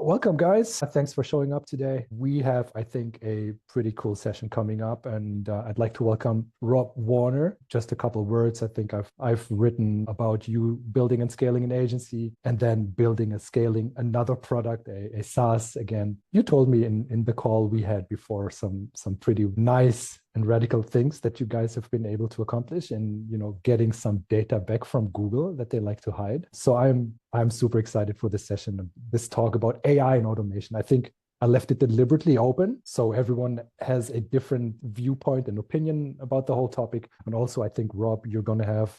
Welcome, guys. Thanks for showing up today. We have, I think, a pretty cool session coming up, and I'd like to welcome Rob Warner. Just a couple of words. I think I've written about you building and scaling an agency, and then building and scaling another product, a SaaS. Again, you told me in the call we had before some pretty nice and radical things that you guys have been able to accomplish, and getting some data back from Google that they like to hide. So I'm super excited for this session, this talk about AI and automation. I think I left it deliberately open so everyone has a different viewpoint and opinion about the whole topic. And also, I think, Rob, you're going to have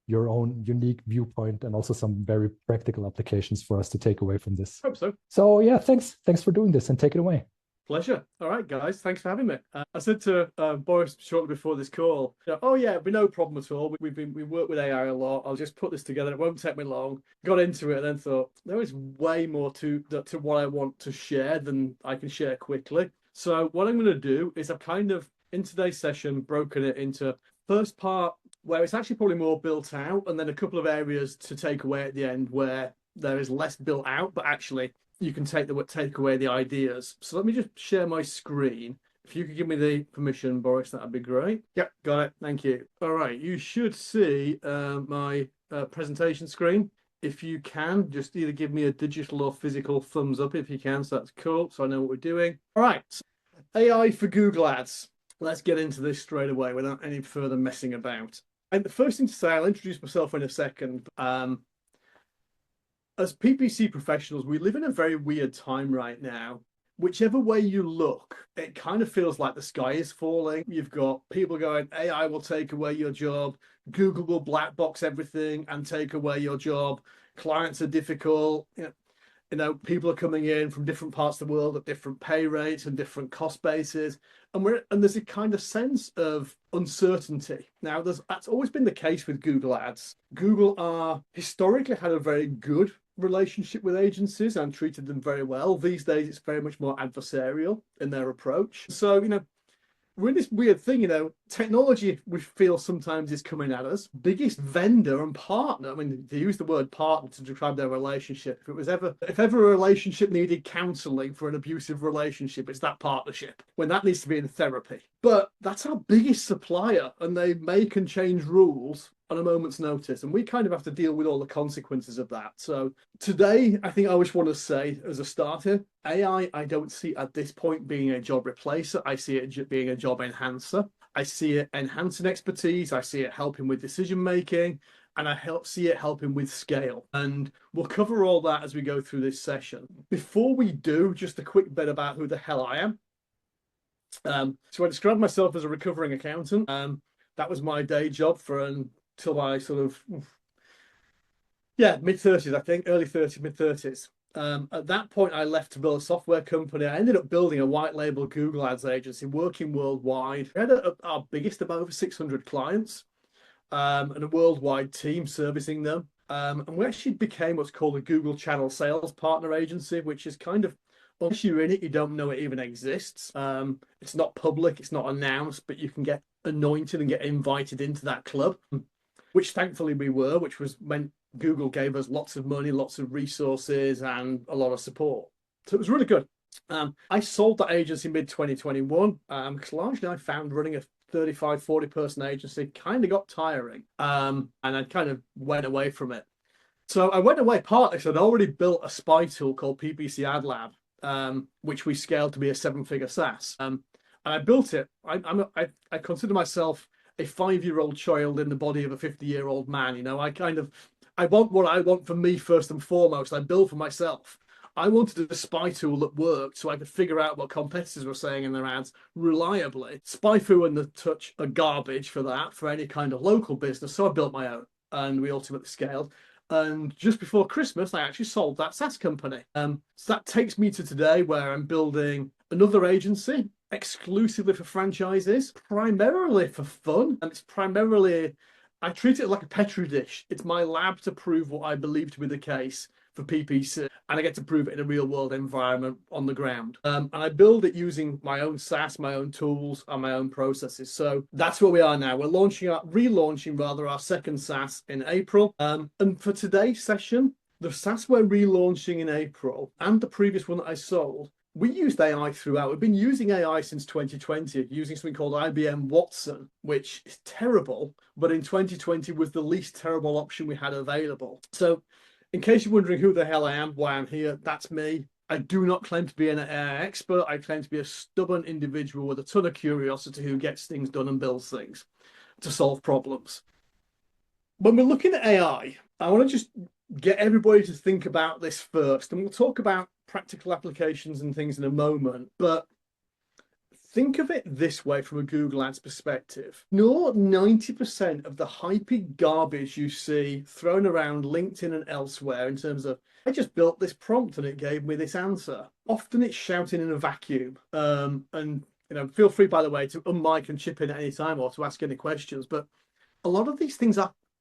your own unique viewpoint and also some very practical applications for us to take away from this. Hope so. So yeah, thanks for doing this, and take it away. Pleasure. All right, guys. Thanks for having me. I said to Boris shortly before this call, oh yeah, it'd be no problem at all. We work with AI a lot. I'll just put this together. It won't take me long. Got into it and then thought there is way more to what I want to share than I can share quickly. So what I'm going to do is I've kind of, in today's session, broken it into first part where it's actually probably more built out, and then a couple of areas to take away at the end where there is less built out, but actually you can take away the ideas. So let me just share my screen. If you could give me the permission, Boris, that'd be great. Yep, got it. Thank you. All right, you should see my presentation screen. If you can, just either give me a digital or physical thumbs up if you can. So that's cool. So I know what we're doing. All right, AI for Google Ads. Let's get into this straight away without any further messing about. And the first thing to say, I'll introduce myself in a second. As PPC professionals, we live in a very weird time right now. Whichever way you look, it kind of feels like the sky is falling. You've got people going, AI will take away your job. Google will black box everything and take away your job. Clients are difficult. People are coming in from different parts of the world at different pay rates and different cost bases. And there's a kind of sense of uncertainty. Now, that's always been the case with Google Ads. Google are historically had a very good relationship with agencies and treated them very well. These days, it's very much more adversarial in their approach. So, we're in this weird thing, technology we feel sometimes is coming at us. Biggest vendor and partner, I mean, they use the word partner to describe their relationship. If ever a relationship needed counseling for an abusive relationship, it's that partnership, when that needs to be in therapy. But that's our biggest supplier, and they make and change rules on a moment's notice, and we kind of have to deal with all the consequences of that. So today, I think I just want to say, as a starter, AI, I don't see at this point being a job replacer. I see it being a job enhancer. I see it enhancing expertise. I see it helping with decision making, and see it helping with scale. And we'll cover all that as we go through this session. Before we do, just a quick bit about who the hell I am. So I describe myself as a recovering accountant. That was my day job until I mid-30s, I think, early 30s, mid-30s. At that point, I left to build a software company. I ended up building a white label Google Ads agency, working worldwide. We had our biggest of over 600 clients and a worldwide team servicing them. And we actually became what's called a Google Channel Sales Partner Agency, which is kind of, unless you're in it, you don't know it even exists. It's not public, it's not announced, but you can get anointed and get invited into that club, which thankfully we were, which meant Google gave us lots of money, lots of resources, and a lot of support. So it was really good. I sold that agency mid-2021 because largely I found running a 35, 40 person agency kind of got tiring, and I kind of went away from it. So I went away partly because I'd already built a spy tool called PPC Ad Lab, which we scaled to be a 7-figure SaaS. And I built it. I consider myself a 5-year-old child in the body of a 50-year-old man. I want what I want for me first and foremost. I build for myself. I wanted a spy tool that worked so I could figure out what competitors were saying in their ads reliably. SpyFu and The Touch are garbage for that, for any kind of local business. So I built my own, and we ultimately scaled. And just before Christmas, I actually sold that SaaS company. So that takes me to today, where I'm building another agency exclusively for franchises, primarily for fun. And it's primarily, I treat it like a petri dish. It's my lab to prove what I believe to be the case for PPC, and I get to prove it in a real world environment on the ground. And I build it using my own SaaS, my own tools, and my own processes. So that's where we are now. We're relaunching our second SaaS in April. And for today's session, The SaaS we're relaunching in April and the previous one that I sold, we used AI throughout. We've been using AI since 2020, using something called IBM Watson, which is terrible, but in 2020 was the least terrible option we had available. So in case you're wondering who the hell I am, why I'm here, that's me. I do not claim to be an AI expert. I claim to be a stubborn individual with a ton of curiosity who gets things done and builds things to solve problems. When we're looking at AI, I want to just get everybody to think about this first, and we'll talk about practical applications and things in a moment, but think of it this way from a Google Ads perspective. 90% of the hypey garbage you see thrown around LinkedIn and elsewhere in terms of, I just built this prompt and it gave me this answer. Often it's shouting in a vacuum. And feel free, by the way, to unmic and chip in at any time or to ask any questions. But a lot of these things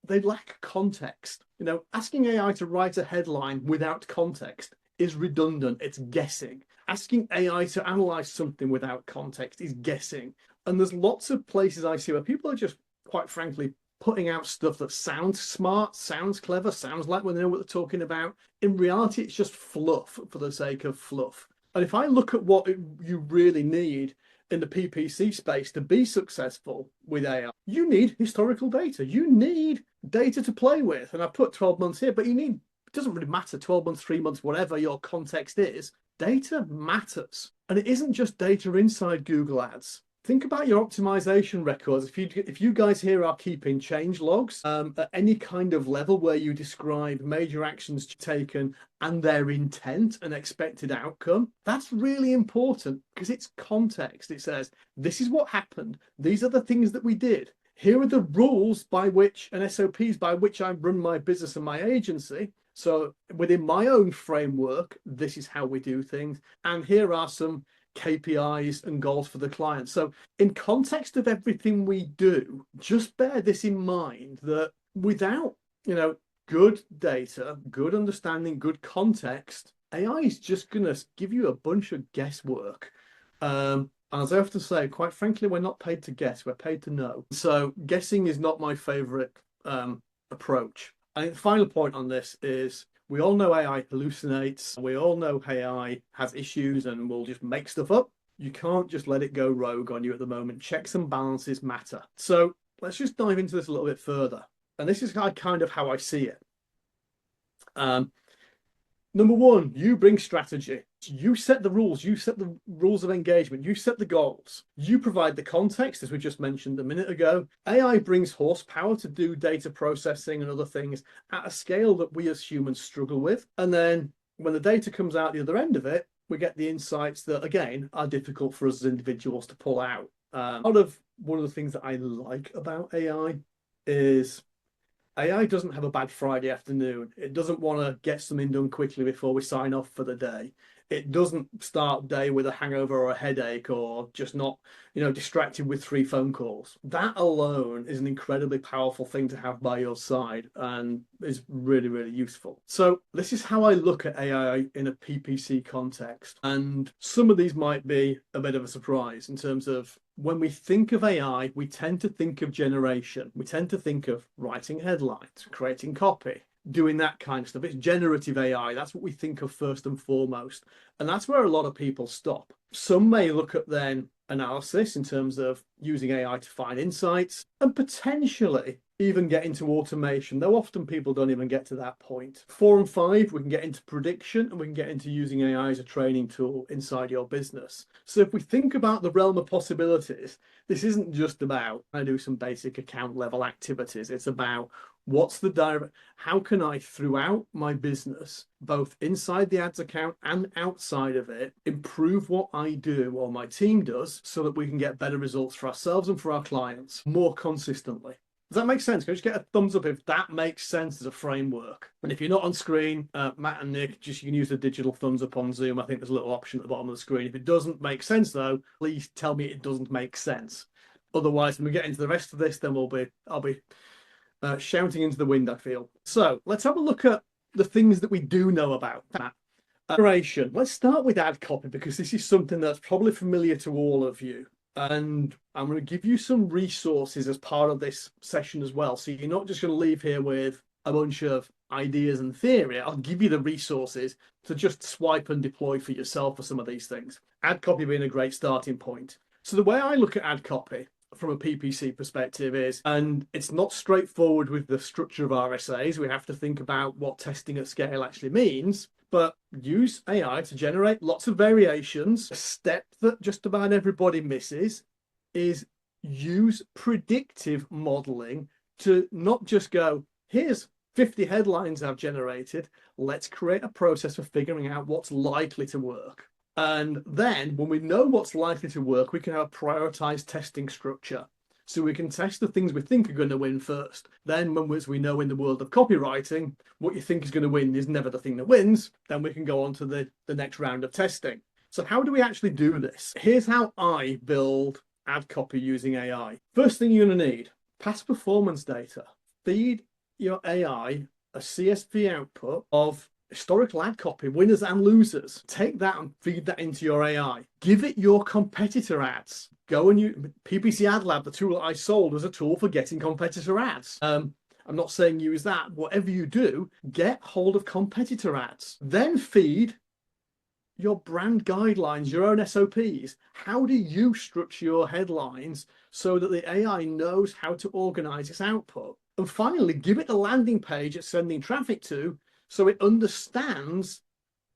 they lack context. Asking AI to write a headline without context is redundant. It's guessing. Asking AI to analyze something without context is guessing. And there's lots of places I see where people are just, quite frankly, putting out stuff that sounds smart, sounds clever, sounds like when they know what they're talking about. In reality, it's just fluff for the sake of fluff. And if I look at what you really need in the PPC space to be successful with AI, you need historical data. You need data to play with. And I put 12 months here, but it doesn't really matter, 12 months, 3 months, whatever your context is. Data matters. And it isn't just data inside Google Ads. Think about your optimization records. If you guys here are keeping change logs at any kind of level where you describe major actions taken and their intent and expected outcome, that's really important because it's context. It says, this is what happened. These are the things that we did. Here are the rules by which and SOPs by which I run my business and my agency. So within my own framework, this is how we do things. And here are some KPIs and goals for the client. So in context of everything we do, just bear this in mind that without, good data, good understanding, good context, AI is just going to give you a bunch of guesswork. And as I have to say, quite frankly, we're not paid to guess, we're paid to know. So guessing is not my favorite approach. I think the final point on this is we all know AI hallucinates. We all know AI has issues and will just make stuff up. You can't just let it go rogue on you at the moment. Checks and balances matter. So let's just dive into this a little bit further. And this is kind of how I see it. Number one, you bring strategy. You set the rules. You set the rules of engagement. You set the goals. You provide the context, as we just mentioned a minute ago. AI brings horsepower to do data processing and other things at a scale that we as humans struggle with. And then when the data comes out the other end of it, we get the insights that, again, are difficult for us as individuals to pull out. One of the things that I like about AI is AI doesn't have a bad Friday afternoon. It doesn't want to get something done quickly before we sign off for the day. It doesn't start day with a hangover or a headache or just not, distracted with 3 phone calls. That alone is an incredibly powerful thing to have by your side and is really, really useful. So this is how I look at AI in a PPC context. And some of these might be a bit of a surprise in terms of when we think of AI, we tend to think of generation. We tend to think of writing headlines, creating copy, doing that kind of stuff. It's generative AI. That's what we think of first and foremost. And that's where a lot of people stop. Some may look at then analysis in terms of using AI to find insights and potentially even get into automation, though often people don't even get to that point. 4 and 5, we can get into prediction and we can get into using AI as a training tool inside your business. So if we think about the realm of possibilities, this isn't just about I do some basic account level activities. It's about how can I, throughout my business, both inside the ads account and outside of it, improve what I do or my team does so that we can get better results for ourselves and for our clients more consistently. Does that make sense? Can I just get a thumbs up if that makes sense as a framework? And if you're not on screen, Matt and Nick, you can use the digital thumbs up on Zoom. I think there's a little option at the bottom of the screen. If it doesn't make sense, though, please tell me it doesn't make sense. Otherwise, when we get into the rest of this, then I'll be shouting into the wind, I feel. So let's have a look at the things that we do know about that. Narration. Let's start with ad copy because this is something that's probably familiar to all of you. And I'm going to give you some resources as part of this session as well. So you're not just going to leave here with a bunch of ideas and theory. I'll give you the resources to just swipe and deploy for yourself for some of these things. Ad copy being a great starting point. So the way I look at ad copy from a PPC perspective is, and it's not straightforward with the structure of RSAs. We have to think about what testing at scale actually means, but use AI to generate lots of variations. A step that just about everybody misses is use predictive modeling to not just go, here's 50 headlines I've generated. Let's create a process for figuring out what's likely to work. And then when we know what's likely to work, we can have a prioritized testing structure. So we can test the things we think are going to win first. Then, as we know in the world of copywriting, what you think is going to win is never the thing that wins. Then we can go on to the next round of testing. So how do we actually do this? Here's how I build ad copy using AI. First thing you're going to need, past performance data. Feed your AI a CSV output of historical ad copy, winners and losers. Take that and feed that into your AI. Give it your competitor ads. Go and use PPC Ad Lab, the tool that I sold, as a tool for getting competitor ads. I'm not saying use that. Whatever you do, get hold of competitor ads. Then feed your brand guidelines, your own SOPs. How do you structure your headlines so that the AI knows how to organize its output? And finally, give it the landing page it's sending traffic to so it understands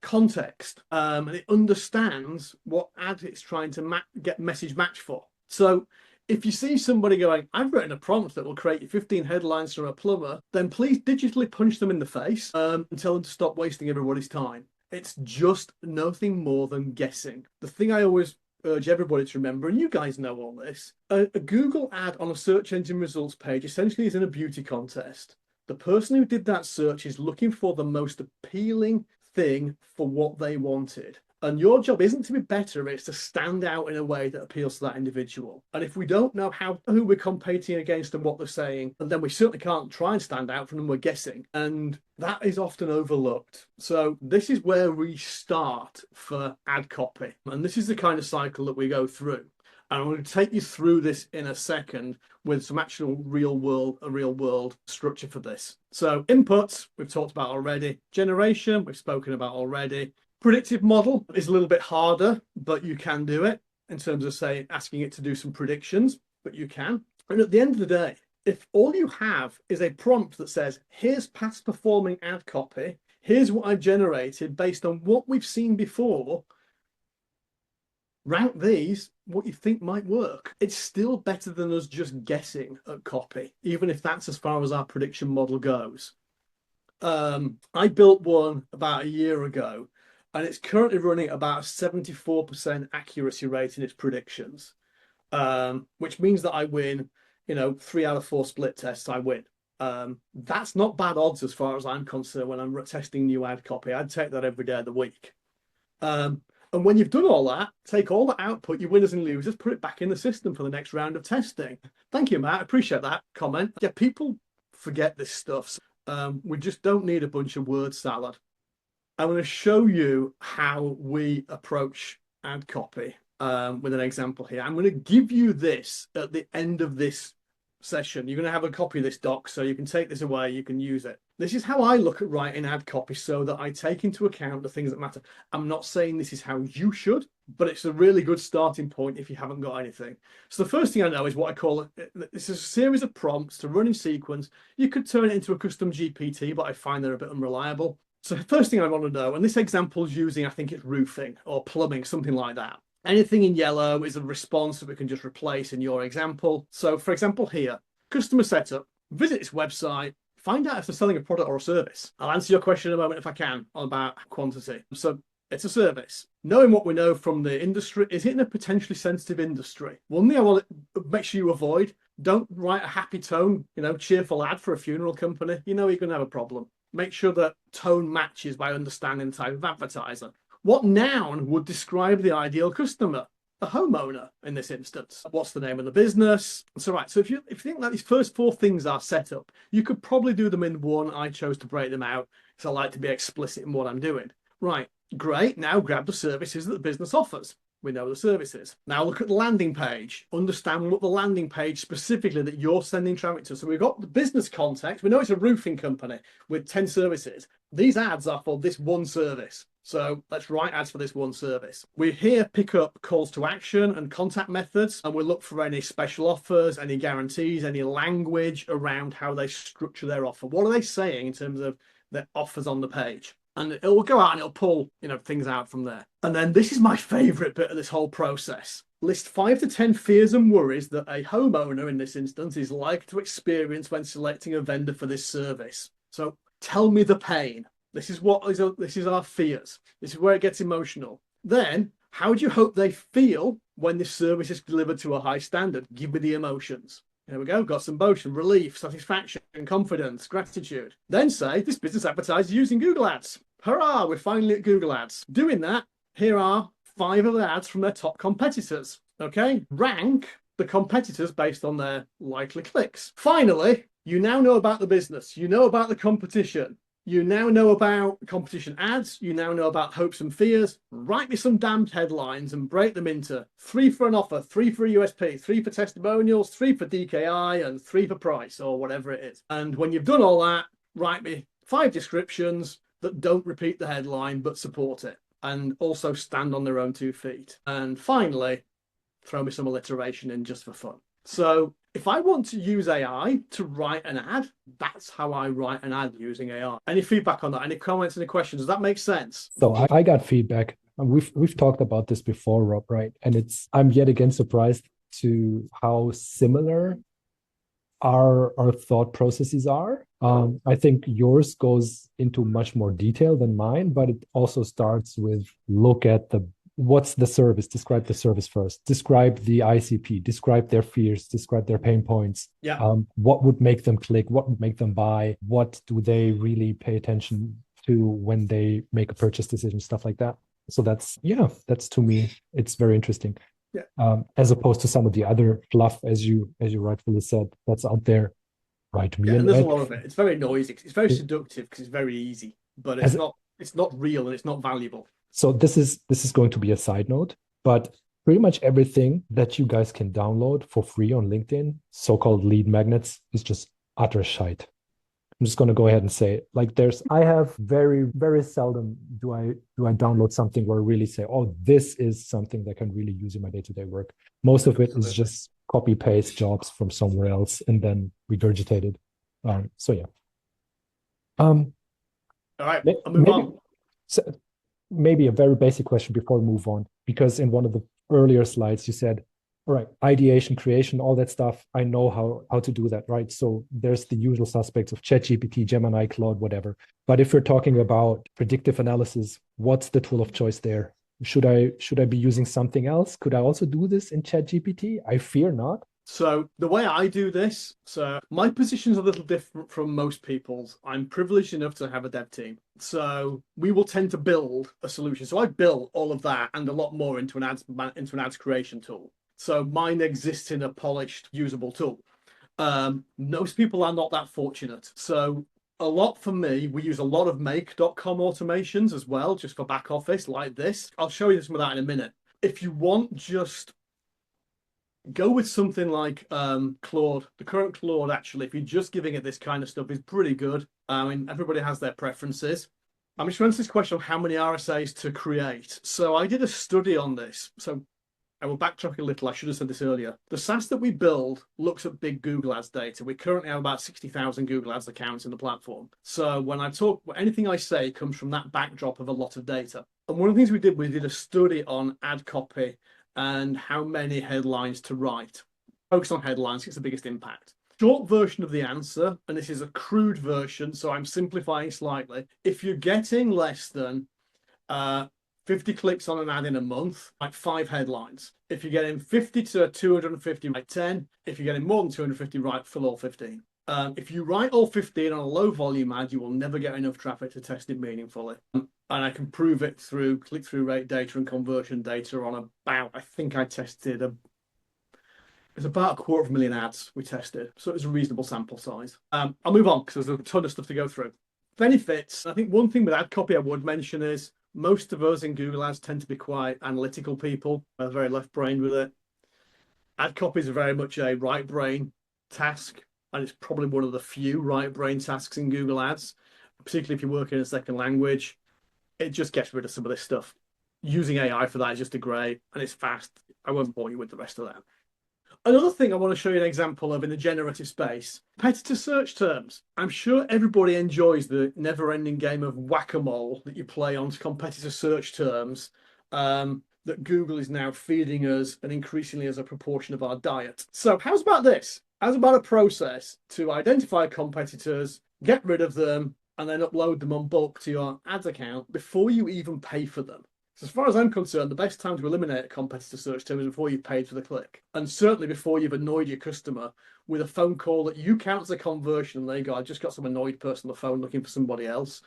context and it understands what ad it's trying to get message match for. So if you see somebody going, I've written a prompt that will create you 15 headlines from a plumber, then please digitally punch them in the face and tell them to stop wasting everybody's time. It's just nothing more than guessing. The thing I always urge everybody to remember, and you guys know all this, a Google ad on a search engine results page essentially is in a beauty contest. The person who did that search is looking for the most appealing thing for what they wanted. And your job isn't to be better, it's to stand out in a way that appeals to that individual. And if we don't know who we're competing against and what they're saying, then we certainly can't try and stand out from them, we're guessing. And that is often overlooked. So this is where we start for ad copy. And this is the kind of cycle that we go through. And I'm going to take you through this in a second with some actual real world structure for this. So inputs, we've talked about already. Generation, we've spoken about already. Predictive model is a little bit harder, but you can do it in terms of, say, asking it to do some predictions, but you can. And at the end of the day, if all you have is a prompt that says, here's past performing ad copy, here's what I've generated based on what we've seen before, rank these, what you think might work. It's still better than us just guessing at copy, even if that's as far as our prediction model goes. I built one about a year ago, and it's currently running about a 74% accuracy rate in its predictions, which means that I win, 3 out of 4 split tests, I win. That's not bad odds as far as I'm concerned when I'm testing new ad copy. I'd take that every day of the week. And when you've done all that, take all the output, your winners and losers, put it back in the system for the next round of testing. Thank you, Matt. I appreciate that comment. Yeah, people forget this stuff. We just don't need a bunch of word salad. I'm going to show you how we approach ad copy with an example here. I'm going to give you this at the end of this session. You're going to have a copy of this doc, so you can take this away, you can use it. This is how I look at writing ad copy so that I take into account the things that matter. I'm not saying this is how you should, but it's a really good starting point if you haven't got anything. So the first thing I know is what I call it. This is a series of prompts to run in sequence. You could turn it into a custom GPT, but I find they're a bit unreliable. So the first thing I want to know, and this example is using, I think it's roofing or plumbing, something like that. Anything in yellow is a response that we can just replace in your example. So for example here, customer setup, visit this website, find out if they're selling a product or a service. I'll answer your question in a moment if I can about quantity. So it's a service. Knowing what we know from the industry, is it in a potentially sensitive industry? One thing I want to make sure you avoid, don't write a happy tone, cheerful ad for a funeral company. You're going to have a problem. Make sure that tone matches by understanding the type of advertiser. What noun would describe the ideal customer? A homeowner in this instance. What's the name of the business? So right, so if you think that these first 4 things are set up, you could probably do them in one. I chose to break them out because I like to be explicit in what I'm doing. Right, great. Now grab the services that the business offers. we know the services. Now look at the landing page. Understand what the landing page specifically that you're sending traffic to. So we've got the business context. We know it's a roofing company with 10 services. These ads are for this one service. So let's write ads for this one service. We here pick up calls to action and contact methods, and we'll look for any special offers, any guarantees, any language around how they structure their offer. What are they saying in terms of their offers on the page? And it will go out and it'll pull, things out from there. And then this is my favorite bit of this whole process. List 5 to 10 fears and worries that a homeowner in this instance is likely to experience when selecting a vendor for this service. So tell me the pain. This is our fears. This is where it gets emotional. Then, how do you hope they feel when this service is delivered to a high standard? Give me the emotions. There we go. Got some emotion, relief, satisfaction, confidence, gratitude. Then say, this business advertises using Google Ads. Hurrah, we're finally at Google Ads. Doing that, here are 5 of the ads from their top competitors. Okay, rank the competitors based on their likely clicks. Finally, you now know about the business. You know about the competition. You now know about competition ads. You now know about hopes and fears. Write me some damned headlines and break them into 3 for an offer, 3 for a USP, 3 for testimonials, 3 for DKI, and 3 for price, or whatever it is. And when you've done all that, write me 5 descriptions that don't repeat the headline but support it and also stand on their own 2 feet. And finally, throw me some alliteration in just for fun. So if I want to use AI to write an ad, that's how I write an ad using AI. Any feedback on that? Any comments, any questions? Does that make sense? So I got feedback. And we've talked about this before, Rob, right? And I'm yet again surprised to how similar our thought processes are. I think yours goes into much more detail than mine, but it also starts with look at what's the service? Describe the service first. Describe the ICP. Describe their fears. Describe their pain points. Yeah. What would make them click? What would make them buy? What do they really pay attention to when they make a purchase decision? Stuff like that. So that's to me, it's very interesting. Yeah. As opposed to some of the other fluff, as you rightfully said, that's out there. Write me and there's a lot of it. It's very noisy. It's very seductive because it's very easy, but it's not real and it's not valuable. So this is going to be a side note, but pretty much everything that you guys can download for free on LinkedIn, so-called lead magnets, is just utter shite. I'm just going to go ahead and say it. Like I have very, very seldom do I download something where I really say, oh, this is something that I can really use in my day-to-day work. Most of it is just copy paste jobs from somewhere else and then regurgitated. So yeah. All right, I'll move on. Maybe a very basic question before we move on, because in one of the earlier slides you said, all right, ideation, creation, all that stuff, I know how to do that, right? So there's the usual suspects of ChatGPT, Gemini, Claude, whatever. But if we're talking about predictive analysis, what's the tool of choice there? Should I be using something else? Could I also do this in ChatGPT? I fear not. So the way I do this, so my position is a little different from most people's. I'm privileged enough to have a dev team. So we will tend to build a solution. So I built all of that and a lot more into an ads creation tool. So mine exists in a polished, usable tool. Most people are not that fortunate. So a lot for me, we use a lot of make.com automations as well, just for back office like this. I'll show you some of that in a minute. If you want, just go with something like Claude. The current Claude, actually, if you're just giving it this kind of stuff, is pretty good. I mean, everybody has their preferences. I'm just going to answer this question of how many RSAs to create. So I did a study on this. So I will backtrack a little. I should have said this earlier. The SaaS that we build looks at big Google Ads data. We currently have about 60,000 Google Ads accounts in the platform. So when I talk, anything I say comes from that backdrop of a lot of data. And one of the things we did a study on ad copy and how many headlines to write. Focus on headlines, it's the biggest impact. Short version of the answer, and this is a crude version, so I'm simplifying slightly. If you're getting less than 50 clicks on an ad in a month, like 5 headlines. If you're getting 50 to 250, write 10. If you're getting more than 250, fill all 15. If you write all 15 on a low volume ad, you will never get enough traffic to test it meaningfully. And I can prove it through click-through rate data and conversion data on about, I think I tested, it's about 250,000 ads we tested. So it was a reasonable sample size. I'll move on because there's a ton of stuff to go through. Benefits. I think one thing with ad copy I would mention is Most of us in Google Ads tend to be quite analytical people, very left-brained with it. Ad copy is very much a right brain task, and it's probably one of the few right brain tasks in Google Ads, particularly if you work in a second language. It just gets rid of some of this stuff. Using AI for that is just a great, and it's fast. I won't bore you with the rest of that. Another thing I want to show you an example of in the generative space, competitor search terms. I'm sure everybody enjoys the never-ending game of whack-a-mole that you play on competitor search terms that Google is now feeding us and increasingly as a proportion of our diet. So how's about this? How's about a process to identify competitors, get rid of them, and then upload them on bulk to your ads account before you even pay for them? So as far as I'm concerned, the best time to eliminate a competitor search term is before you've paid for the click. And certainly before you've annoyed your customer with a phone call that you count as a conversion and they go, I just got some annoyed person on the phone looking for somebody else.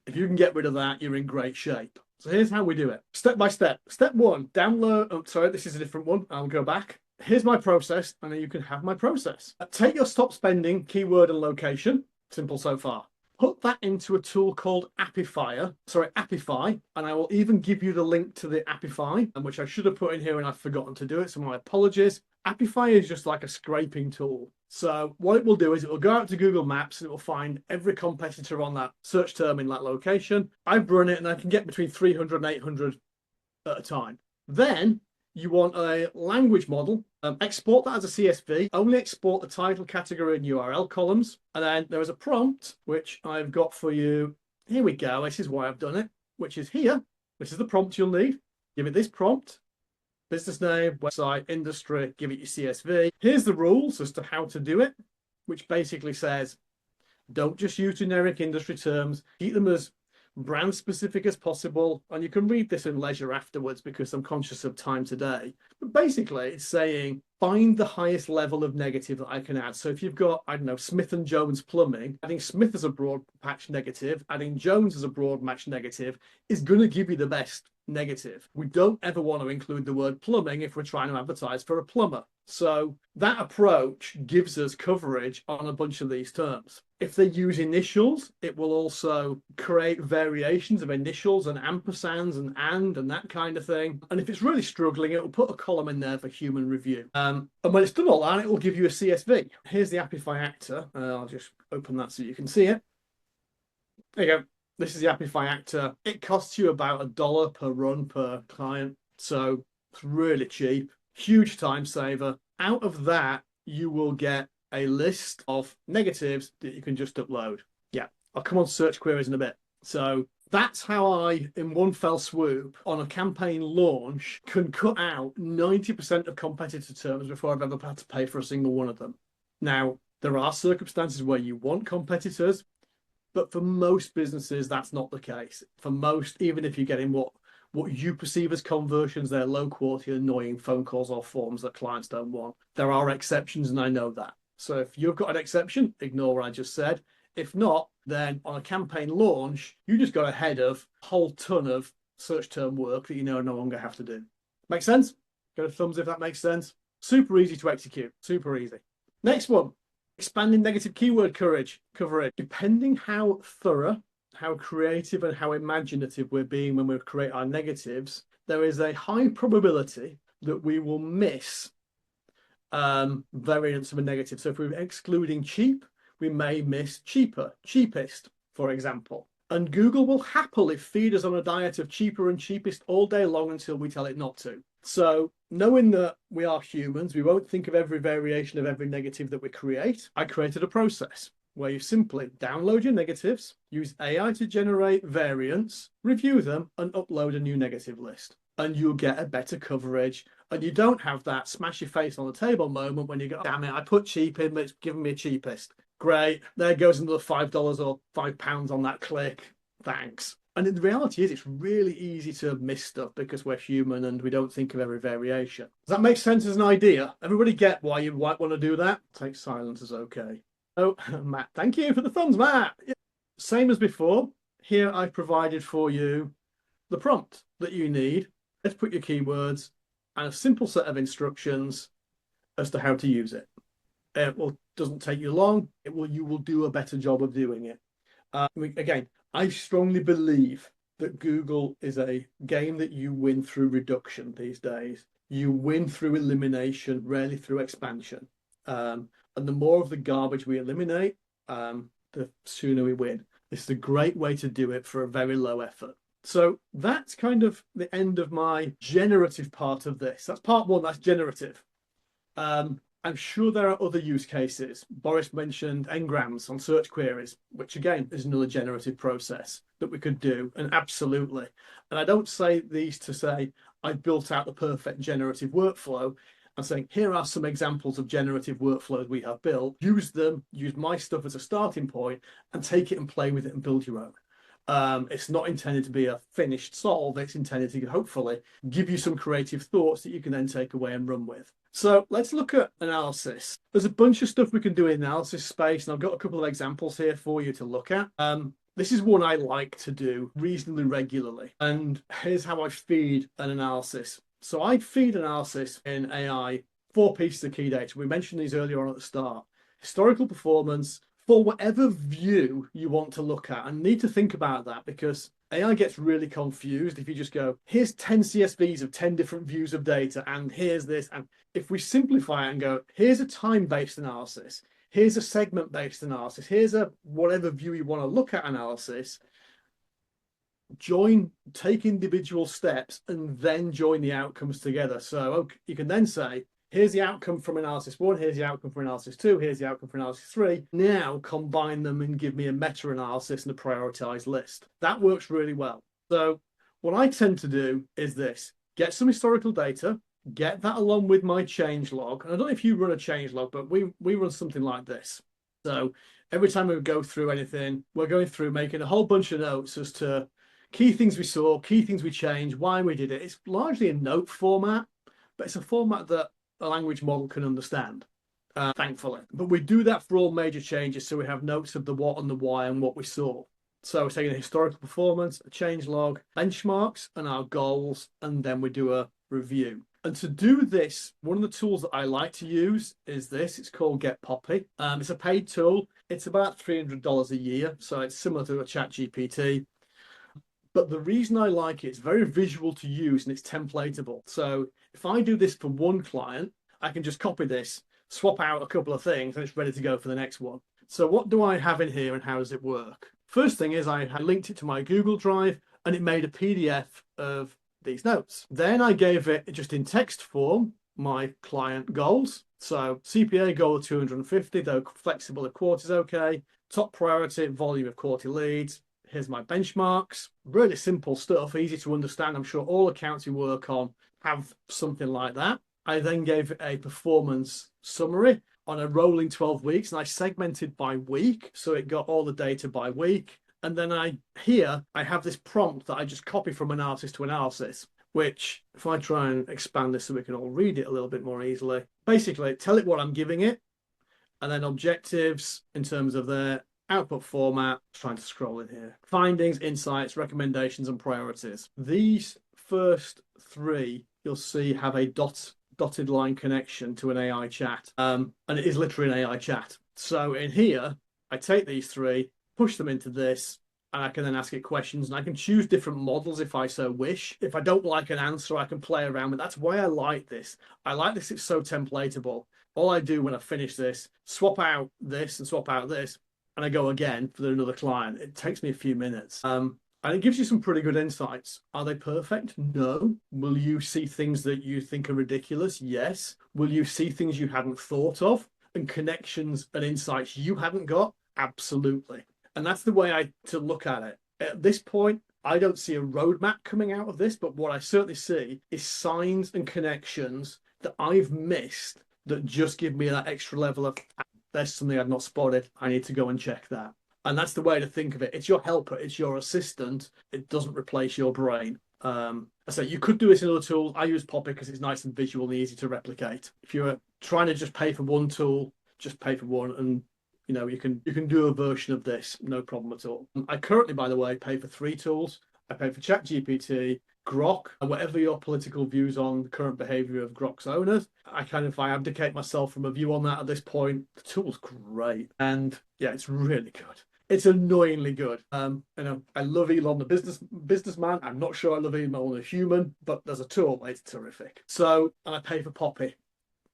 If you can get rid of that, you're in great shape. So here's how we do it. Step by step. Step one, download. Oh, sorry, this is a different one. I'll go back. Here's my process, and then you can have my process. Take your stop spending, keyword, and location. Simple so far. Put that into a tool called Appify, and I will even give you the link to the Appify, which I should have put in here and I've forgotten to do it, so my apologies. Appify is just like a scraping tool. So what it will do is it will go out to Google Maps and it will find every competitor on that search term in that location. I've run it and I can get between 300 and 800 at a time. Then you want a language model, export that as a CSV, only export the title, category, and URL columns. And then there is a prompt, which I've got for you. Here we go. This is why I've done it, which is here. This is the prompt you'll need. Give it this prompt, business name, website, industry, give it your CSV. Here's the rules as to how to do it, which basically says, don't just use generic industry terms, keep them as brand specific as possible, and you can read this in leisure afterwards because I'm conscious of time today. But basically it's saying find the highest level of negative that I can add. So if you've got, I don't know, Smith and Jones plumbing, adding Smith as a broad patch negative, adding Jones as a broad match negative is going to give you the best negative. We don't ever want to include the word plumbing if we're trying to advertise for a plumber. So that approach gives us coverage on a bunch of these terms. If they use initials, it will also create variations of initials and ampersands and that kind of thing. And if it's really struggling, it will put a column in there for human review. And when it's done all that, it will give you a CSV. Here's the Appify Actor. I'll just open that so you can see it. There you go. This is the Appify Actor. It costs you about $1 per run per client. So it's really cheap. Huge time saver. Out of that, you will get a list of negatives that you can just upload. Yeah, I'll come on to search queries in a bit. So that's how I, in one fell swoop, on a campaign launch, can cut out 90% of competitor terms before I've ever had to pay for a single one of them. Now, there are circumstances where you want competitors, but for most businesses, that's not the case. For most, even if you're getting what you perceive as conversions, they're low quality, annoying phone calls or forms that clients don't want. There are exceptions, and I know that. So if you've got an exception, ignore what I just said. If not, then on a campaign launch, you just got ahead of a whole ton of search term work that you no longer have to do. Make sense? Get a thumbs if that makes sense. Super easy to execute. Super easy. Next one. Expanding negative keyword coverage. Depending how thorough, how creative and how imaginative we're being when we create our negatives, there is a high probability that we will miss variants of a negative. So if we're excluding cheap, we may miss cheaper, cheapest, for example. And Google will happily feed us on a diet of cheaper and cheapest all day long until we tell it not to. So knowing that we are humans, we won't think of every variation of every negative that we create. I created a process where you simply download your negatives, use AI to generate variants, review them, and upload a new negative list. And you'll get a better coverage. And you don't have that smash your face on the table moment when you go, damn it, I put cheap in, but it's giving me a cheapest. Great. There goes another $5 or £5 on that click. Thanks. And the reality is it's really easy to miss stuff because we're human and we don't think of every variation. Does that make sense as an idea? Everybody get why you might want to do that? Take silence as okay. Oh, Matt, thank you for the thumbs, Matt. Same as before. Here I've provided for you the prompt that you need. Let's put your keywords and a simple set of instructions as to how to use it. It doesn't take you long. You will do a better job of doing it. Again, I strongly believe that Google is a game that you win through reduction these days. You win through elimination, rarely through expansion. And the more of the garbage we eliminate, the sooner we win. This is a great way to do it for a very low effort. So that's kind of the end of my generative part of this. That's part one, that's generative. I'm sure there are other use cases. Boris mentioned engrams on search queries, which again is another generative process that we could do, and absolutely. And I don't say these to say I've built out the perfect generative workflow. I'm saying here are some examples of generative workflows we have built. Use them, use my stuff as a starting point, and take it and play with it and build your own. It's not intended to be a finished solve. It's intended to hopefully give you some creative thoughts that you can then take away and run with. So let's look at analysis. There's a bunch of stuff we can do in the analysis space, and I've got a couple of examples here for you to look at. This is one I like to do reasonably regularly. And here's how I feed an analysis. So I feed analysis in AI 4 pieces of key data. We mentioned these earlier on at the start. Historical performance, for whatever view you want to look at, and need to think about that because AI gets really confused if you just go, here's 10 CSVs of 10 different views of data, and here's this. And if we simplify it and go, here's a time-based analysis, here's a segment-based analysis, here's a whatever view you want to look at analysis, take individual steps, and then join the outcomes together. So okay, you can then say, here's the outcome from analysis 1, here's the outcome from analysis 2, here's the outcome from analysis 3. Now combine them and give me a meta-analysis and a prioritized list. That works really well. So what I tend to do is this: get some historical data, get that along with my change log. And I don't know if you run a change log, but we run something like this. So every time we go through anything, we're going through making a whole bunch of notes as to key things we saw, key things we changed, why we did it. It's largely a note format, but it's a format that a language model can understand, thankfully. But we do that for all major changes, so we have notes of the what and the why and what we saw. So we're taking a historical performance, a change log, benchmarks, and our goals, and then we do a review. And to do this, one of the tools that I like to use is this. It's called Get Poppy. It's a paid tool. It's about $300 a year, so it's similar to a ChatGPT. But the reason I like it, it's very visual to use and it's templatable. So if I do this for one client, I can just copy this, swap out a couple of things, and it's ready to go for the next one. So what do I have in here and how does it work? First thing is I linked it to my Google Drive and it made a PDF of these notes. Then I gave it just in text form my client goals. So CPA goal of 250, though flexible if quote is okay. Top priority, volume of quarterly leads. Here's my benchmarks. Really simple stuff, easy to understand. I'm sure all accounts you work on have something like that. I then gave it a performance summary on a rolling 12 weeks, and I segmented by week. So it got all the data by week. And then I have this prompt that I just copy from analysis to analysis, which if I try and expand this so we can all read it a little bit more easily, basically tell it what I'm giving it, and then objectives in terms of their output format, trying to scroll in here, findings, insights, recommendations, and priorities. These first 3 you'll see have a dotted line connection to an AI chat, and it is literally an AI chat. So in here, I take these 3, push them into this, and I can then ask it questions, and I can choose different models if I so wish. If I don't like an answer, I can play around with. That's why I like this. I like this. It's so templatable. All I do when I finish this, swap out this and swap out this, and I go again for another client. It takes me a few minutes. And it gives you some pretty good insights. Are they perfect? No. Will you see things that you think are ridiculous? Yes. Will you see things you hadn't thought of and connections and insights you hadn't got? Absolutely. And that's the way to look at it. At this point, I don't see a roadmap coming out of this, but what I certainly see is signs and connections that I've missed that just give me that extra level of, there's something I've not spotted. I need to go and check that. And that's the way to think of it. It's your helper. It's your assistant. It doesn't replace your brain. So you could do this in other tools. I use Poppy because it's nice and visual and easy to replicate. If you're trying to just pay for one tool, just pay for one, and you can do a version of this, no problem at all. I currently, by the way, pay for 3 tools. I pay for ChatGPT, Grok, and whatever your political views on the current behavior of Grok's owners. I abdicate myself from a view on that at this point. The tool's great. And yeah, it's really good. It's annoyingly good. I love Elon, the businessman. I'm not sure I love Elon, the human, but there's a tool. It's terrific. So, and I pay for Poppy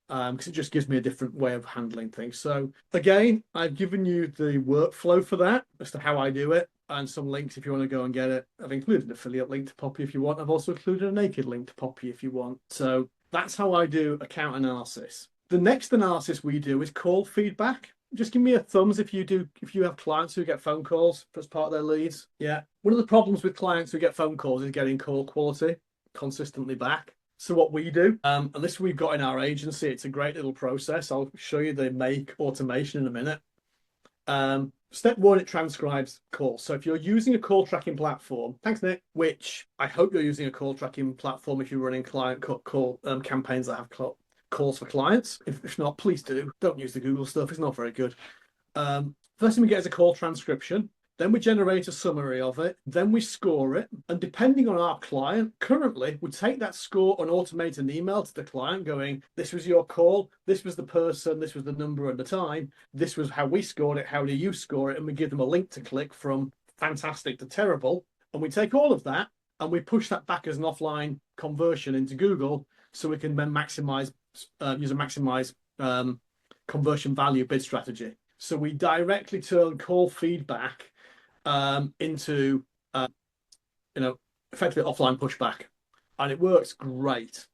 because it just gives me a different way of handling things. So again, I've given you the workflow for that as to how I do it and some links if you want to go and get it. I've included an affiliate link to Poppy if you want. I've also included a naked link to Poppy if you want. So that's how I do account analysis. The next analysis we do is call feedback. Just give me a thumbs if you have clients who get phone calls as part of their leads. Yeah. One of the problems with clients who get phone calls is getting call quality consistently back. So what we do, and this we've got in our agency, it's a great little process. I'll show you the make automation in a minute. Step one, it transcribes calls. So if you're using a call tracking platform, thanks, Nick, which I hope you're using a call tracking platform if you're running client call campaigns that have calls for clients. If not, please do. Don't use the Google stuff. It's not very good. First thing we get is a call transcription. Then we generate a summary of it. Then we score it. And depending on our client, currently, we take that score and automate an email to the client going, this was your call, this was the person, this was the number and the time, this was how we scored it, how do you score it? And we give them a link to click from fantastic to terrible. And we take all of that and we push that back as an offline conversion into Google so we can then use a maximize conversion value bid strategy. So we directly turn call feedback into effectively offline pushback, and it works great.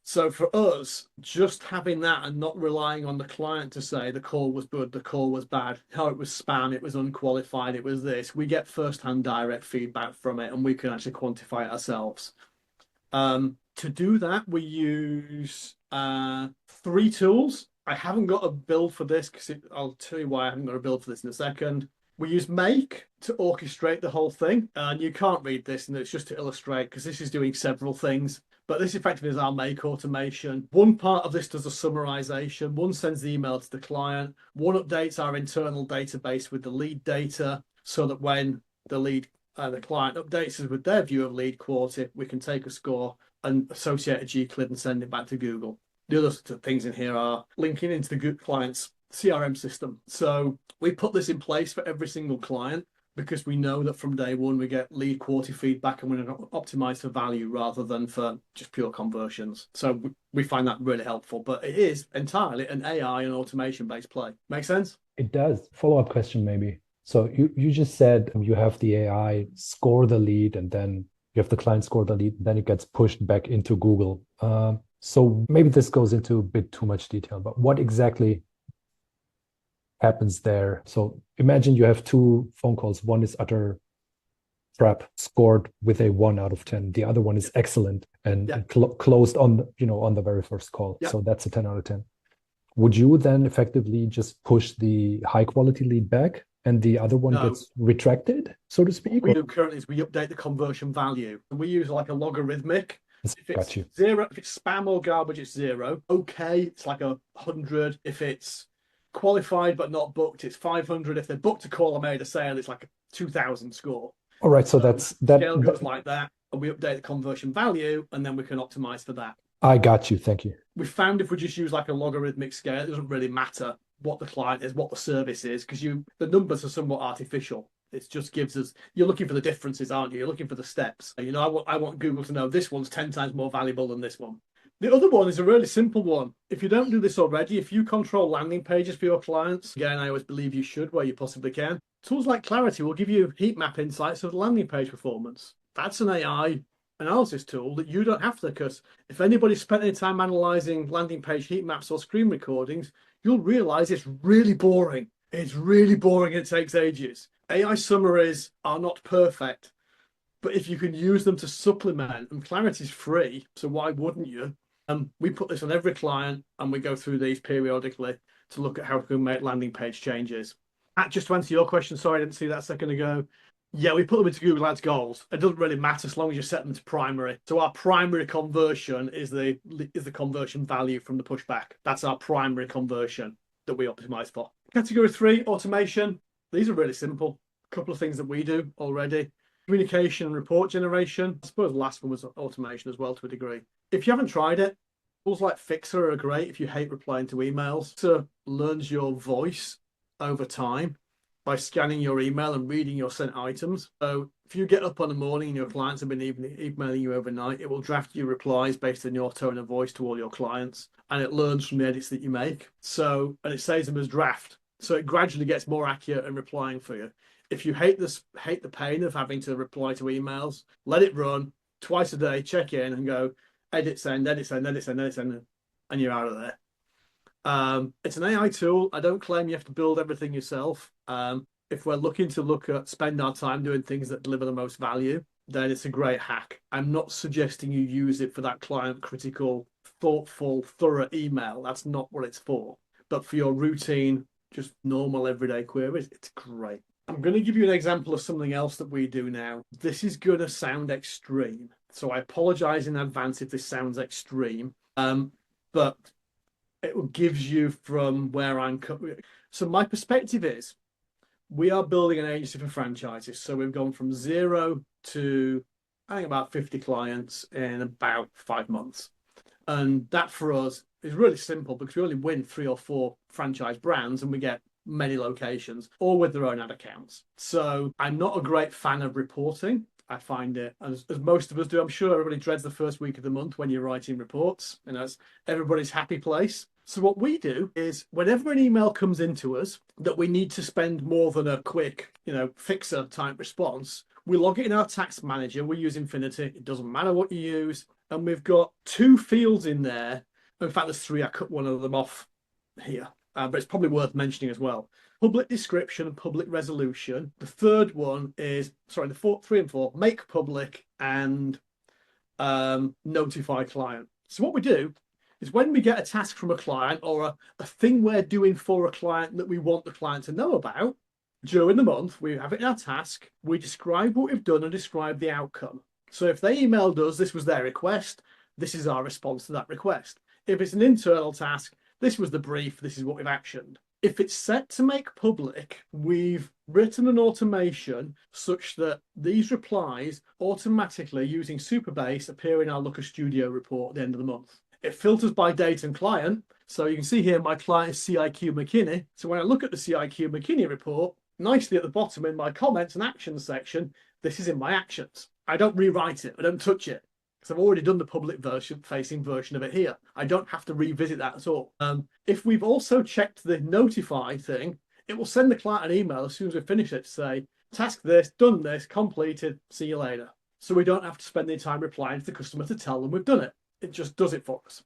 So for us, just having that and not relying on the client to say the call was good, the call was bad, how it was spam, it was unqualified, it was this, we get first-hand direct feedback from it and we can actually quantify it ourselves. To do that, we use 3 tools. I haven't got a build for this because I'll tell you why I haven't got a build for this in a second. We use Make to orchestrate the whole thing. And you can't read this, and it's just to illustrate because this is doing several things. But this effectively is our Make automation. One part of this does a summarization. One sends the email to the client. One updates our internal database with the lead data so that when the client updates us with their view of lead quality, we can take a score and associate a G-CLID and send it back to Google. The other things in here are linking into the client's CRM system. So we put this in place for every single client because we know that from day one we get lead quality feedback and we're going to optimize for value rather than for just pure conversions. So we find that really helpful, but it is entirely an AI and automation based play. Make sense? It does. Follow-up question maybe. So you just said you have the AI score the lead and then you have the client score the lead, then it gets pushed back into Google. So maybe this goes into a bit too much detail, but what exactly happens there? So imagine you have 2 phone calls. One is utter crap, scored with a 1 out of 10. The other one is excellent and closed on the very first call. So that's a 10 out of 10. Would you then effectively just push the high quality lead back and the other one gets retracted, so to speak? What we do currently is we update the conversion value. And we use like a logarithmic. If it's Got you. 0, if it's spam or garbage, it's 0. Okay, it's like 100. If it's qualified but not booked, it's 500. If they're booked a call or made a sale, it's like a 2,000 score. All right, so that scale goes like that, and we update the conversion value, and then we can optimize for that. I got you. Thank you. We found if we just use like a logarithmic scale, it doesn't really matter what the client is, what the service is, because the numbers are somewhat artificial. It just gives us, you're looking for the differences, aren't you? You're looking for the steps. I want Google to know this one's 10 times more valuable than this one. The other one is a really simple one. If you don't do this already, if you control landing pages for your clients, again, I always believe you should where you possibly can. Tools like Clarity will give you heat map insights of the landing page performance. That's an AI analysis tool that you don't have to, because if anybody spent any time analyzing landing page heat maps or screen recordings, you'll realize it's really boring. It's really boring. It takes ages. AI summaries are not perfect, but if you can use them to supplement, and Clarity's free, so why wouldn't you? We put this on every client and we go through these periodically to look at how we can make landing page changes. Just to answer your question, sorry, I didn't see that a second ago. Yeah, we put them into Google Ads goals. It doesn't really matter as long as you set them to primary. So our primary conversion is the conversion value from the pushback. That's our primary conversion that we optimize for. Category 3, automation. These are really simple. A couple of things that we do already. Communication and report generation. I suppose the last one was automation as well to a degree. If you haven't tried it, tools like Fixer are great if you hate replying to emails. Fixer learns your voice over time by scanning your email and reading your sent items. So if you get up on the morning and your clients have been emailing you overnight, it will draft you replies based on your tone of voice to all your clients, and it learns from the edits that you make. So, and it saves them as draft. So it gradually gets more accurate and replying for you. If you hate the pain of having to reply to emails, let it run twice a day, check in and go, edit, send, edit, send, edit, send, edit, send, and you're out of there. It's an AI tool. I don't claim you have to build everything yourself. If we're looking to spend our time doing things that deliver the most value, then it's a great hack. I'm not suggesting you use it for that client critical, thoughtful, thorough email. That's not what it's for. But for your routine, just normal everyday queries, it's great. I'm going to give you an example of something else that we do now. This is going to sound extreme, so I apologize in advance if this sounds extreme. But it gives you from where I'm coming. So my perspective is, we are building an agency for franchises. So we've gone from 0 to, I think, about 50 clients in about 5 months. And that for us is really simple because we only win 3 or 4 franchise brands and we get many locations, all with their own ad accounts. So I'm not a great fan of reporting. I find it, as most of us do, I'm sure everybody dreads the first week of the month when you're writing reports, and that's everybody's happy place. So what we do is whenever an email comes into us that we need to spend more than a quick, fixer type response, we log it in our task manager. We use Infinity. It doesn't matter what you use. And we've got 2 fields in there. In fact, there's 3. I cut one of them off here, but it's probably worth mentioning as well. Public description and public resolution. The third one is, sorry, the 3 and 4, make public and notify client. So what we do is when we get a task from a client or a thing we're doing for a client that we want the client to know about, during the month, we have it in our task, we describe what we've done and describe the outcome. So if they emailed us, this was their request, this is our response to that request. If it's an internal task, this was the brief, this is what we've actioned. If it's set to make public, we've written an automation such that these replies automatically, using Superbase, appear in our Looker Studio report at the end of the month. It filters by date and client. So you can see here, my client is CIQ McKinney. So when I look at the CIQ McKinney report, nicely at the bottom in my comments and actions section, this is in my actions. I don't rewrite it. I don't touch it. I've already done the public facing version of it here. I don't have to revisit that at all. If we've also checked the notify thing, it will send the client an email as soon as we finish it to say, task this, done this, completed, see you later. So we don't have to spend any time replying to the customer to tell them we've done it. It just does it for us.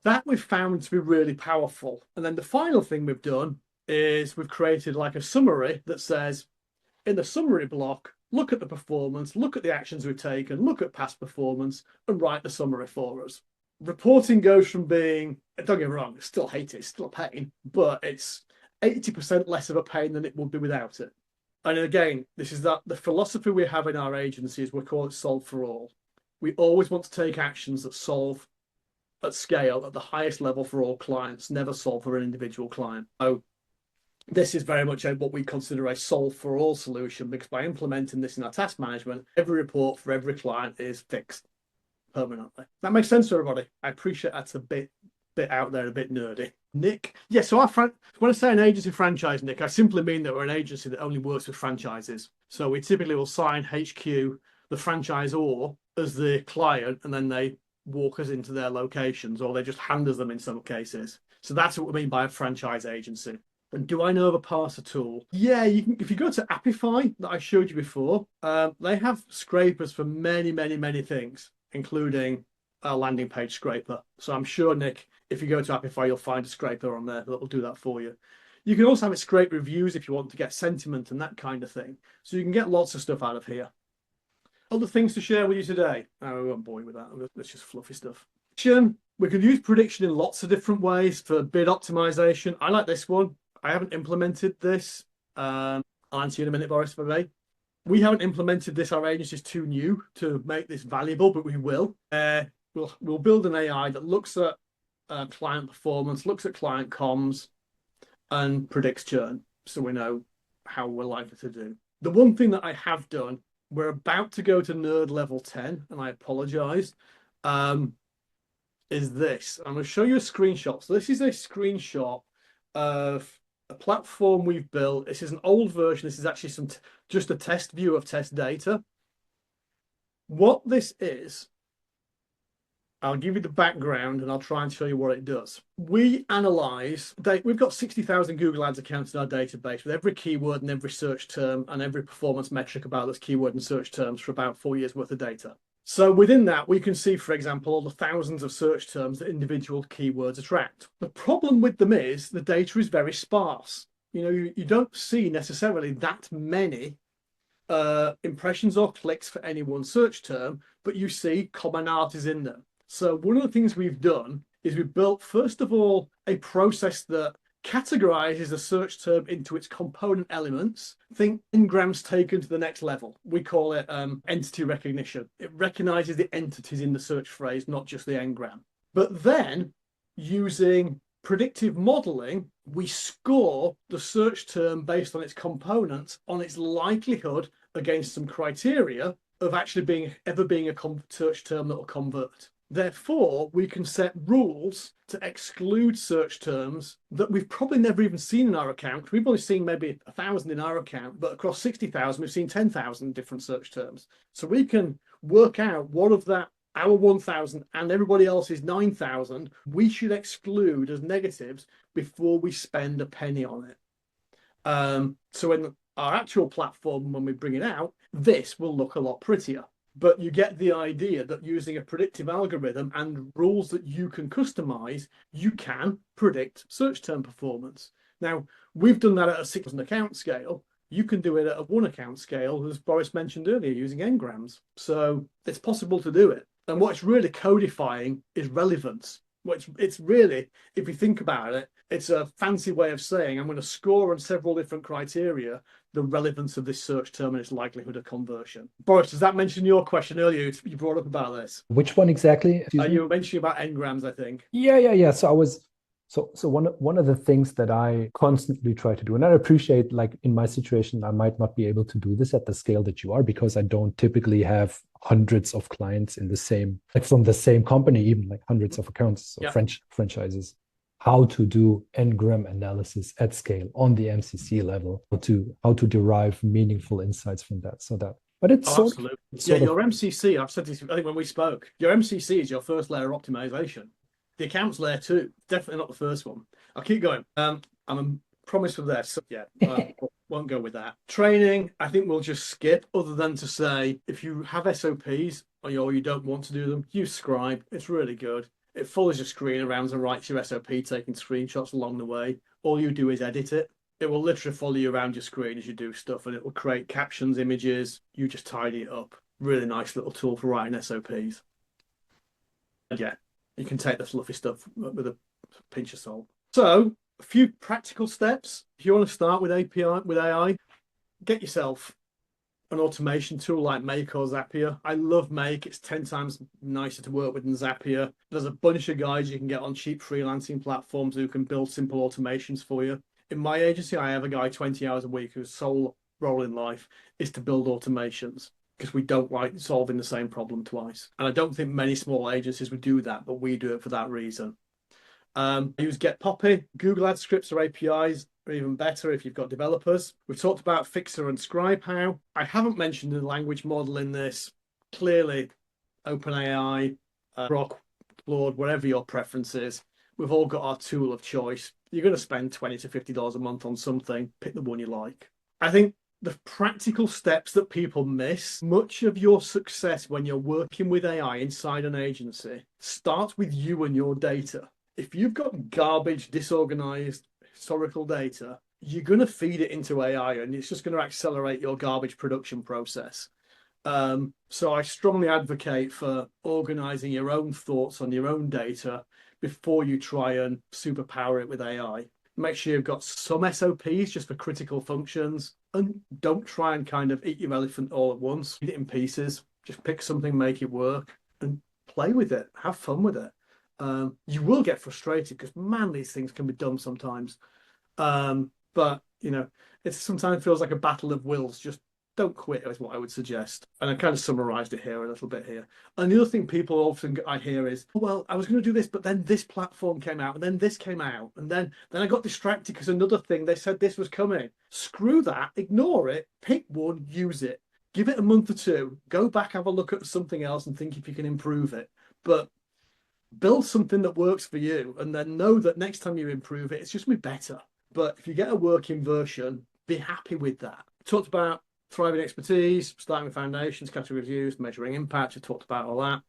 That we've found to be really powerful. And then the final thing we've done is we've created like a summary that says, in the summary block, look at the performance, look at the actions we've taken, look at past performance, and write the summary for us. Reporting goes from being, don't get me wrong, I still hate it, it's still a pain, but it's 80% less of a pain than it would be without it. And again, this is the philosophy we have in our agency is we call it solve for all. We always want to take actions that solve at scale at the highest level for all clients, never solve for an individual client. So this is very much what we consider a solve for all solution, because by implementing this in our task management, every report for every client is fixed permanently. That makes sense to everybody. I appreciate that's a bit out there, a bit nerdy. Nick, yeah, so when I say an agency franchise, Nick, I simply mean that we're an agency that only works with franchises. So we typically will sign HQ, the franchisor, as the client, and then they walk us into their locations, or they just hand us them in some cases. So that's what we mean by a franchise agency. And do I know of a parser tool? Yeah, you can. If you go to Apify that I showed you before, they have scrapers for many, many, many things, including a landing page scraper. So I'm sure, Nick, if you go to Apify, you'll find a scraper on there that will do that for you. You can also have it scrape reviews if you want to get sentiment and that kind of thing. So you can get lots of stuff out of here. Other things to share with you today. Oh, we won't bore you with that. That's just fluffy stuff. We can use prediction in lots of different ways for bid optimization. I like this one. I haven't implemented this. I'll answer you in a minute, Boris, if I may. We haven't implemented this. Our agency is too new to make this valuable, but we will. We'll build an AI that looks at client performance, looks at client comms, and predicts churn, so we know how we're likely to do. The one thing that I have done, we're about to go to nerd level 10, and I apologize, is this. I'm going to show you a screenshot. So this is a screenshot of a platform we've built. This is an old version. This is actually just a test view of test data. What this is, I'll give you the background and I'll try and show you what it does. We analyze, we've got 60,000 Google Ads accounts in our database with every keyword and every search term and every performance metric about those keyword and search terms for about 4 years worth of data. So within that, we can see, for example, all the thousands of search terms that individual keywords attract. The problem with them is the data is very sparse. You don't see necessarily that many impressions or clicks for any one search term, but you see commonalities in them. So one of the things we've done is we've built, first of all, a process that categorizes a search term into its component elements. Think n-grams taken to the next level. We call it entity recognition. It recognizes the entities in the search phrase, not just the n-gram. But then, using predictive modeling, we score the search term based on its components, on its likelihood against some criteria of actually ever being a search term that will convert. Therefore, we can set rules to exclude search terms that we've probably never even seen in our account. We've only seen maybe 1,000 in our account, but across 60,000, we've seen 10,000 different search terms. So we can work out what of that, our 1,000 and everybody else's 9,000, we should exclude as negatives before we spend a penny on it. So in our actual platform, when we bring it out, this will look a lot prettier. But you get the idea that using a predictive algorithm and rules that you can customize, you can predict search term performance. Now, we've done that at a 6,000 account scale. You can do it at a 1 account scale, as Boris mentioned earlier, using n-grams. So it's possible to do it. And what's really codifying is relevance. It's really, if you think about it, it's a fancy way of saying I'm going to score on several different criteria the relevance of this search term and its likelihood of conversion. Boris, does that mention your question earlier? You brought up about this. Which one exactly? You were mentioning about n-grams, I think. Yeah. So one of the things that I constantly try to do, and I appreciate, like in my situation, I might not be able to do this at the scale that you are because I don't typically have hundreds of clients in the same, like from the same company, even like hundreds of accounts, so franchises. How to do n-gram analysis at scale on the MCC level, how to derive meaningful insights from that. But it's absolutely. Your MCC, I've said this, I think when we spoke, your MCC is your first layer of optimization. The accounts layer 2, definitely not the first one. I'll keep going. I'm a promise for this. So won't go with that. Training, I think we'll just skip, other than to say, if you have SOPs or you don't want to do them, use Scribe. It's really good. It follows your screen around and writes your SOP, taking screenshots along the way. All you do is edit it. It will literally follow you around your screen as you do stuff, and it will create captions, images. You just tidy it up. Really nice little tool for writing SOPs. And yeah, you can take the fluffy stuff with a pinch of salt. So, a few practical steps. If you want to start with AI, get yourself an automation tool like Make or Zapier. I love Make. It's 10 times nicer to work with than Zapier. There's a bunch of guys you can get on cheap freelancing platforms who can build simple automations for you. In my agency, I have a guy 20 hours a week whose sole role in life is to build automations, because we don't like solving the same problem twice. And I don't think many small agencies would do that, but we do it for that reason. I use Getpoppy. Google Ads scripts or APIs are even better if you've got developers. We've talked about Fixer and ScribeHow. I haven't mentioned the language model in this. Clearly, OpenAI, Grok, Claude, whatever your preference is, we've all got our tool of choice. You're going to spend $20 to $50 a month on something. Pick the one you like. I think the practical steps that people miss, much of your success when you're working with AI inside an agency starts with you and your data. If you've got garbage, disorganized historical data, you're going to feed it into AI and it's just going to accelerate your garbage production process. So I strongly advocate for organizing your own thoughts on your own data before you try and superpower it with AI. Make sure you've got some SOPs just for critical functions, and don't try and kind of eat your elephant all at once. Eat it in pieces. Just pick something, make it work, and play with it. Have fun with it. You will get frustrated because, man, these things can be dumb sometimes. But, it sometimes feels like a battle of wills. Just don't quit is what I would suggest. And I kind of summarized it here a little bit here. And the other thing people often I hear is, oh, well, I was going to do this, but then this platform came out, and then this came out, and then I got distracted because another thing, they said this was coming. Screw that, ignore it, pick one, use it. Give it a month or two, go back, have a look at something else and think if you can improve it. But build something that works for you, and then know that next time you improve it, it's just going to be better. But if you get a working version, be happy with that. Talked about thriving expertise, starting with foundations, categories used, measuring impact. I talked about all that.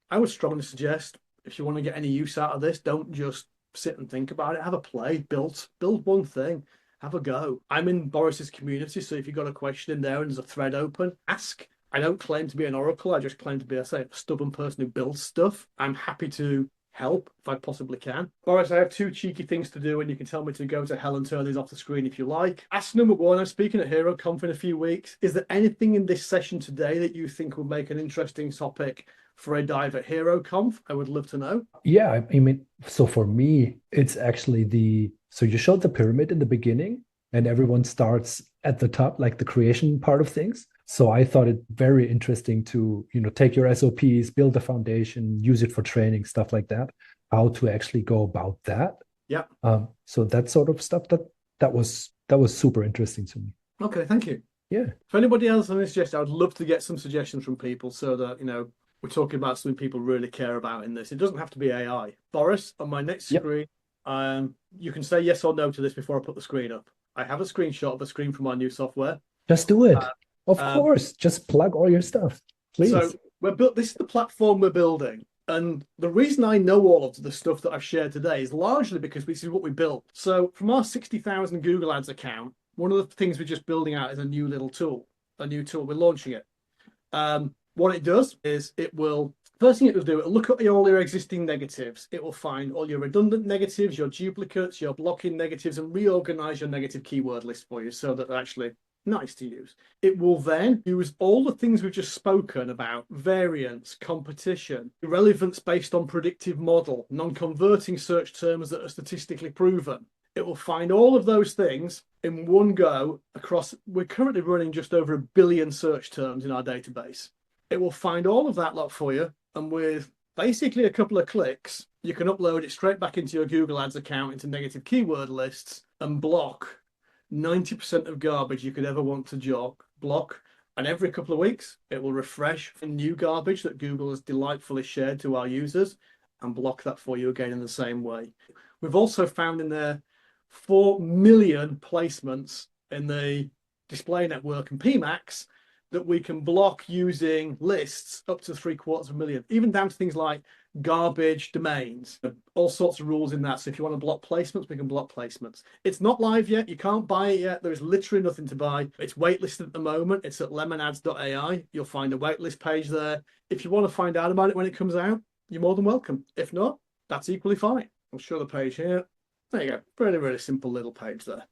I would strongly suggest, if you want to get any use out of this, don't just sit and think about it. Have a play, build one thing, have a go. I'm in Boris's community, so if you've got a question in there and there's a thread open, ask. I don't claim to be an oracle. I just claim to be, I say, a stubborn person who builds stuff. I'm happy to help if I possibly can. Boris, I have two cheeky things to do, and you can tell me to go to hell and turn these off the screen if you like. Ask number one, I'm speaking at HeroConf in a few weeks. Is there anything in this session today that you think would make an interesting topic for a dive at HeroConf? I would love to know. Yeah, I mean, so for me, it's actually so you showed the pyramid in the beginning, and everyone starts at the top, like the creation part of things. So I thought it very interesting to, take your SOPs, build a foundation, use it for training, stuff like that, how to actually go about that. Yeah. So that sort of stuff, that was super interesting to me. Okay, thank you. Yeah. For anybody else on this suggestion, I would love to get some suggestions from people so that, we're talking about something people really care about in this. It doesn't have to be AI. Boris, on my next screen, you can say yes or no to this before I put the screen up. I have a screenshot of a screen from our new software. Just do it. Of course, just plug all your stuff, please. So this is the platform we're building. And the reason I know all of the stuff that I've shared today is largely because this is what we built. So from our 60,000 Google Ads account, one of the things we're just building out is a new tool. We're launching it. What it does is first thing it will do, it'll look at all your existing negatives. It will find all your redundant negatives, your duplicates, your blocking negatives, and reorganize your negative keyword list for you so that they're actually nice to use. It will then use all the things we've just spoken about: variance, competition, relevance based on predictive model, non-converting search terms that are statistically proven. It will find all of those things in one go across. We're currently running just over 1 billion search terms in our database. It will find all of that lot for you, and with basically a couple of clicks, you can upload it straight back into your Google Ads account, into negative keyword lists, and block 90% of garbage you could ever want to block. And every couple of weeks, it will refresh for new garbage that Google has delightfully shared to our users and block that for you again in the same way. We've also found in there 4 million placements in the display network and PMAX that we can block using lists up to 750,000, even down to things like garbage domains, all sorts of rules in that. So if you want to block placements, we can block placements. It's not live yet. You can't buy it yet. There is literally nothing to buy. It's waitlisted at the moment. It's at lemonads.ai. You'll find a waitlist page there. If you want to find out about it when it comes out, you're more than welcome. If not, that's equally fine. I'll show the page here. There you go. Really, really simple little page there.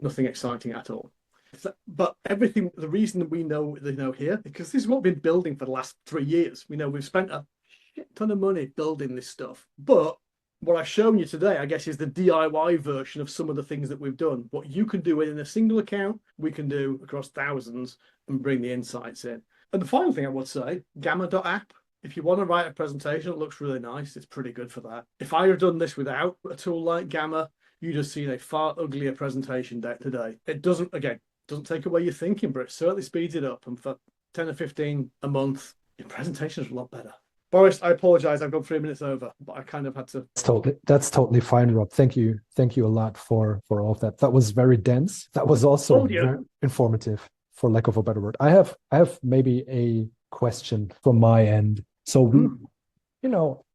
Nothing exciting at all. But everything, the reason that we know here, because this is what we've been building for the last 3 years. We've spent a shit ton of money building this stuff. But what I've shown you today, I guess, is the DIY version of some of the things that we've done. What you can do within a single account, we can do across thousands and bring the insights in. And the final thing I would say, gamma.app. If you want to write a presentation, it looks really nice. It's pretty good for that. If I had done this without a tool like Gamma, you'd have seen a far uglier presentation deck today. It doesn't take away your thinking, but it certainly speeds it up. And for 10 or 15 a month, your presentation is a lot better. Boris, I apologize. I've gone 3 minutes over, but I kind of had to. That's totally fine, Rob. Thank you a lot for all of that. That was very dense. That was also very informative, for lack of a better word. I have maybe a question from my end. So we,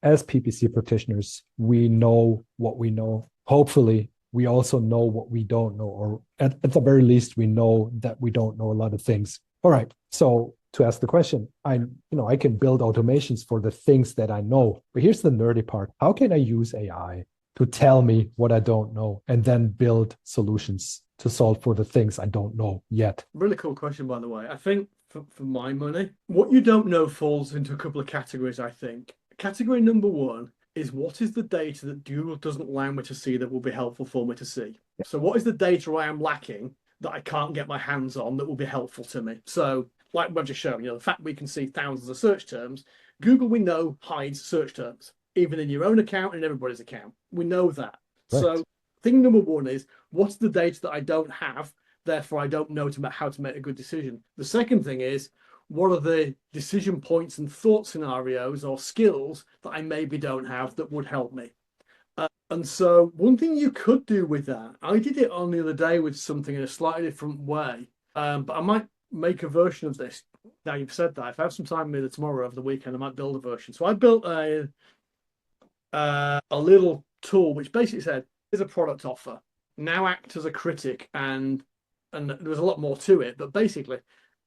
as PPC practitioners, we know what we know. Hopefully, we also know what we don't know, or at the very least, we know that we don't know a lot of things. All right. So to ask the question, I can build automations for the things that I know. But here's the nerdy part. How can I use AI to tell me what I don't know and then build solutions to solve for the things I don't know yet? Really cool question, by the way. I think for my money, what you don't know falls into a couple of categories, I think. Category number one is, what is the data that Google doesn't allow me to see that will be helpful for me to see? So what is the data I am lacking that I can't get my hands on that will be helpful to me. So, like I've just shown, the fact we can see thousands of search terms, Google, we know, hides search terms, even in your own account and everybody's account. We know that. Right. So, thing number one is, what's the data that I don't have? Therefore, I don't know how to make a good decision. The second thing is, what are the decision points and thought scenarios or skills that I maybe don't have that would help me? And so one thing you could do with that, I did it on the other day with something in a slightly different way, but I might make a version of this. Now you've said that. If I have some time either tomorrow or over the weekend, I might build a version. So I built a little tool which basically said, here's a product offer. Now act as a critic, and there was a lot more to it, but basically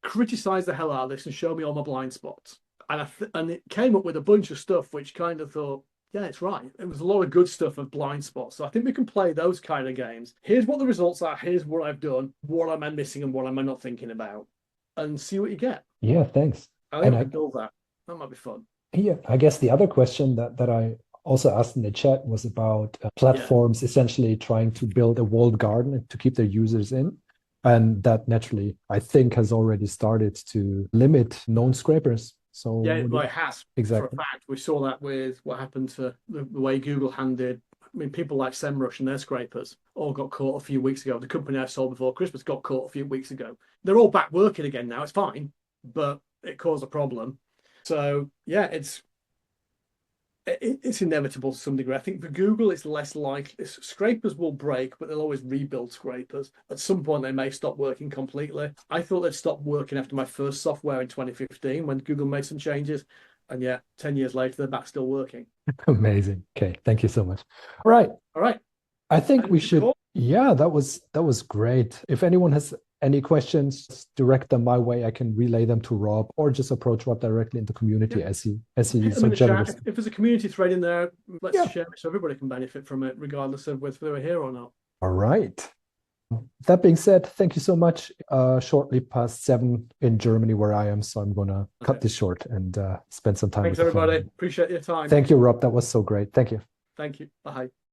criticize the hell out of this and show me all my blind spots. And it came up with a bunch of stuff which kind of thought, yeah, it's right. It was a lot of good stuff of blind spots. So I think we can play those kind of games. Here's what the results are. Here's what I've done. What am I missing and what am I not thinking about? And see what you get. Yeah, thanks. I think I can build that. That might be fun. Yeah, I guess the other question that I also asked in the chat was about platforms essentially trying to build a walled garden to keep their users in. And that naturally, I think, has already started to limit known scrapers. So yeah, well, it has. Exactly. For a fact, we saw that with what happened to the way Google handed. I mean, people like SEMrush and their scrapers all got caught a few weeks ago. The company I sold before Christmas got caught a few weeks ago. They're all back working again now. It's fine, but it caused a problem. So yeah, it's inevitable to some degree. I think for Google, it's less likely. Scrapers will break, but they'll always rebuild scrapers. At some point, they may stop working completely. I thought they'd stop working after my first software in 2015 when Google made some changes. And yeah, 10 years later, they're back still working. Amazing. Okay, thank you so much. All right. All right. I think we should. Yeah, that was great. If anyone has any questions, direct them my way. I can relay them to Rob, or just approach Rob directly in the community as he so generous. If there's a community thread in there, let's share it so everybody can benefit from it, regardless of whether they're here or not. All right. That being said, thank you so much. Shortly past 7 in Germany where I am, so I'm gonna cut this short and spend some time. Thanks, everybody. Appreciate your time. Thank you, Rob. That was so great. Thank you. Thank you. Bye.